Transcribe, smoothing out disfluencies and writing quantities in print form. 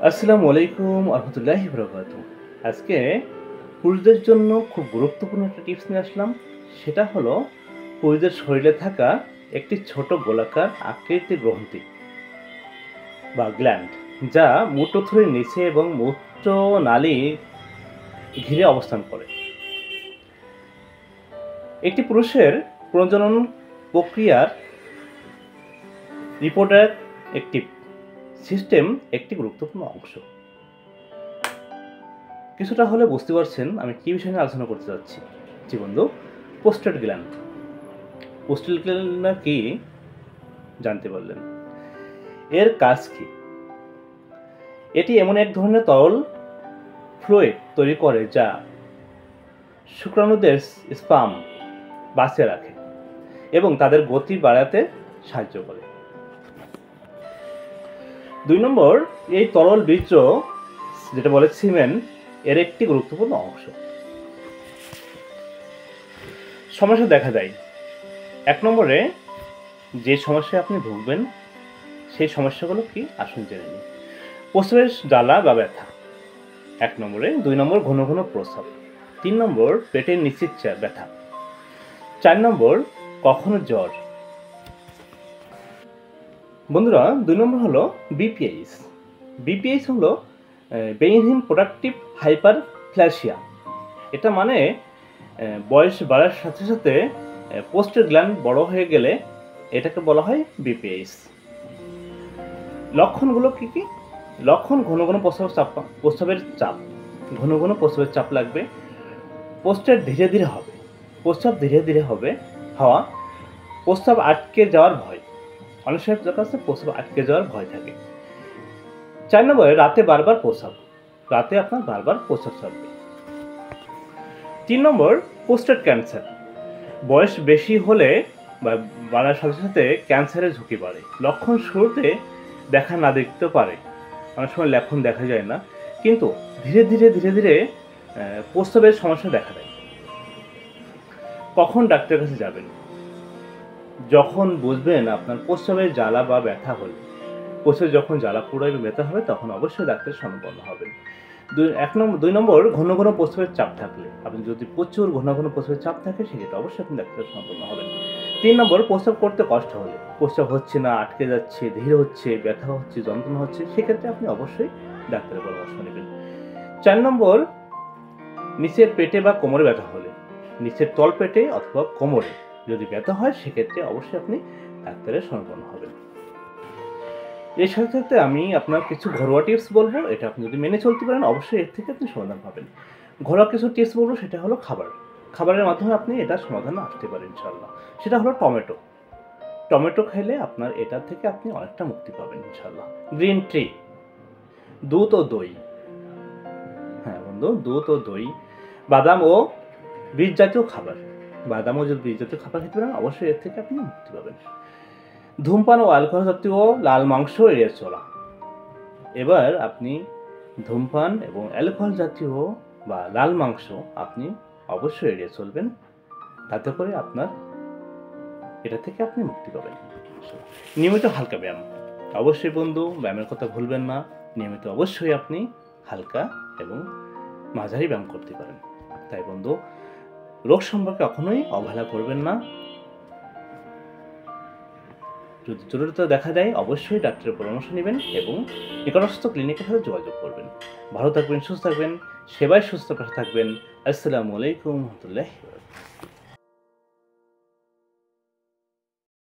আসসালামু আলাইকুম আরহামতুল্লাহি বারাকাতুহু। আজকে পুরুষদের জন্য খুব গুরুত্বপূর্ণ একটা টিপস নিয়ে আসলাম। সেটা হলো পুরুষদের শরীরে থাকা একটি ছোট গোলাকার আকৃতির গ্রন্থি বা গ্ল্যান্ড, যা মূত্রথলির নিচে এবং মূত্রনালী ঘিরে অবস্থান করে। একটি পুরুষের প্রজনন প্রক্রিয়ার রিপ্রোডাক্টিভ সিস্টেম একটি গুরুত্বপূর্ণ অংশ। কিছুটা হলে বুঝতে পারছেন আমি কী বিষয় নিয়ে আলোচনা করতে যাচ্ছি। জি বন্ধু, প্রোস্টেট গ্ল্যান্ড। প্রোস্টেট গ্ল্যান্ড কি জানতে পারলেন? এর কাজ কি? এটি এমন এক ধরনের তরল ফ্লুইড তৈরি করে যা শুক্রাণুদের স্পার্ম বাঁচিয়ে রাখে এবং তাদের গতি বাড়াতে সাহায্য করে। 2 নম্বর, এই তরল বীর্য, যেটা বলে সিমেন, এর একটি গুরুত্বপূর্ণ অংশ। সমস্যা দেখা দেয়। 1 নম্বরে যে সমস্যায় আপনি ভুগবেন সেই সমস্যাগুলো কি আসুন জেনে নিন। প্রস্রাবের জ্বালা বা ব্যথা 1 নম্বরে। 2 নম্বর, ঘন ঘন প্রস্রাব। 3 নম্বর, পেটের নিচের ব্যথা। 4 নম্বর, কখনো জ্বর। বন্ধুরা, 2 নম্বর হলো বিপিএইচ। বিপিএইচ হলো বেনিন প্রোডাক্টিভ হাইপারপ্লাসিয়া। এটা মানে বয়স বাড়ার সাথে সাথে প্রোস্টেট গ্ল্যান্ড বড় হয়ে গেলে এটাকে বলা হয় বিপিএইচ। লক্ষণগুলো কি কি? লক্ষণ: ঘন ঘন প্রস্রাবের চাপ, ঘন ঘন প্রস্রাবের চাপ লাগবে। প্রস্রাব ধীরে ধীরে হবে, হওয়া। প্রস্রাব আটকে যাওয়ার ভয়, অনেক সময় কাছে প্রস্রাব আটকে যাওয়ার ভয় থাকে। 4 নম্বরে, রাতে বারবার প্রস্রাব, রাতে আপনার বারবার প্রস্রাব চাপবে। 3 নম্বর, প্রোস্টেট ক্যান্সার। বয়স বেশি হলে বা বাড়ার সাথে সাথে ক্যান্সারের ঝুঁকি বাড়ে। লক্ষণ শুরুতে দেখা না দেখতে পারে, অনেক সময় লক্ষণ দেখা যায় না, কিন্তু ধীরে ধীরে প্রস্রাবের সমস্যা দেখা দেয়। কখন ডাক্তারের কাছে যাবেন? যখন বুঝবেন আপনার প্রস্রাবের জ্বালা বা ব্যথা হলে, প্রস্রাবে যখন জ্বালা পোড়া এবং ব্যথা হবে তখন অবশ্যই ডাক্তারের শরণাপন্ন হবেন। 2 নম্বর, ঘন ঘন প্রস্রাবের চাপ থাকলে, আপনি যদি প্রচুর ঘন ঘন প্রস্রাবের চাপ থাকে সেক্ষেত্রে অবশ্যই আপনি ডাক্তারের শরণাপন্ন হবেন। 3 নম্বর, প্রস্রাব করতে কষ্ট হলে, প্রস্রাব হচ্ছে না, আটকে যাচ্ছে, ধীরে হচ্ছে, ব্যথা হচ্ছে, যন্ত্রণা হচ্ছে, সেক্ষেত্রে আপনি অবশ্যই ডাক্তারের পরামর্শ নেবেন। 4 নম্বর, নিচের পেটে বা কোমরে ব্যথা হলে, নিচের তলপেটে অথবা কোমরে যদি ব্যথা হয় সেক্ষেত্রে অবশ্যই আপনি ডাক্তারের শরণাপন্ন হবেন। এর সাথে সাথে আমি আপনার কিছু ঘরোয়া টিপস বলবো, এটা আপনি যদি মেনে চলতে পারেন অবশ্যই এর থেকে আপনি সমাধান পাবেন। ঘরোয়া কিছু টিপস বলবো, সেটা হলো খাবারের মাধ্যমে আপনি এটা সমাধানে আসতে পারেন ইনশাআল্লাহ। সেটা হলো টমেটো খেলে আপনার এটা থেকে আপনি অনেকটা মুক্তি পাবেন ইনশাআল্লাহ। গ্রিন টি, দুধ ও দই, হ্যাঁ বন্ধু, দুধ ও দই, বাদাম ও বীজ জাতীয় খাবার, খেতে পারেন, অবশ্যই এর থেকে আপনি মুক্তি পাবেন। ধূমপান ও অ্যালকোহল জাতীয় লাল মাংস এড়িয়ে চলা। এবার আপনি ধূমপান এবং অ্যালকোহল জাতীয় বা লাল মাংস আপনি অবশ্যই এড়িয়ে চলবেন, তাতে করে আপনার এটা থেকে আপনি মুক্তি পাবেন। নিয়মিত হালকা ব্যায়াম, অবশ্যই বন্ধু ব্যায়ামের কথা ভুলবেন না। নিয়মিত অবশ্যই আপনি হালকা এবং মাঝারি ব্যায়াম করতে পারেন। তাই বন্ধু, রোগ সম্পর্কে কখনোই অবহেলা করবেন না। যদি জরুরতা দেখা দেয় অবশ্যই ডাক্তারের পরামর্শ নেবেন এবং নিকটস্থ ক্লিনিকের সাথে যোগাযোগ করবেন। ভালো থাকবেন, সুস্থ থাকবেন, সেবায় সুস্থ থাকবেন। আসসালামু আলাইকুম রহমতুল্লাহ।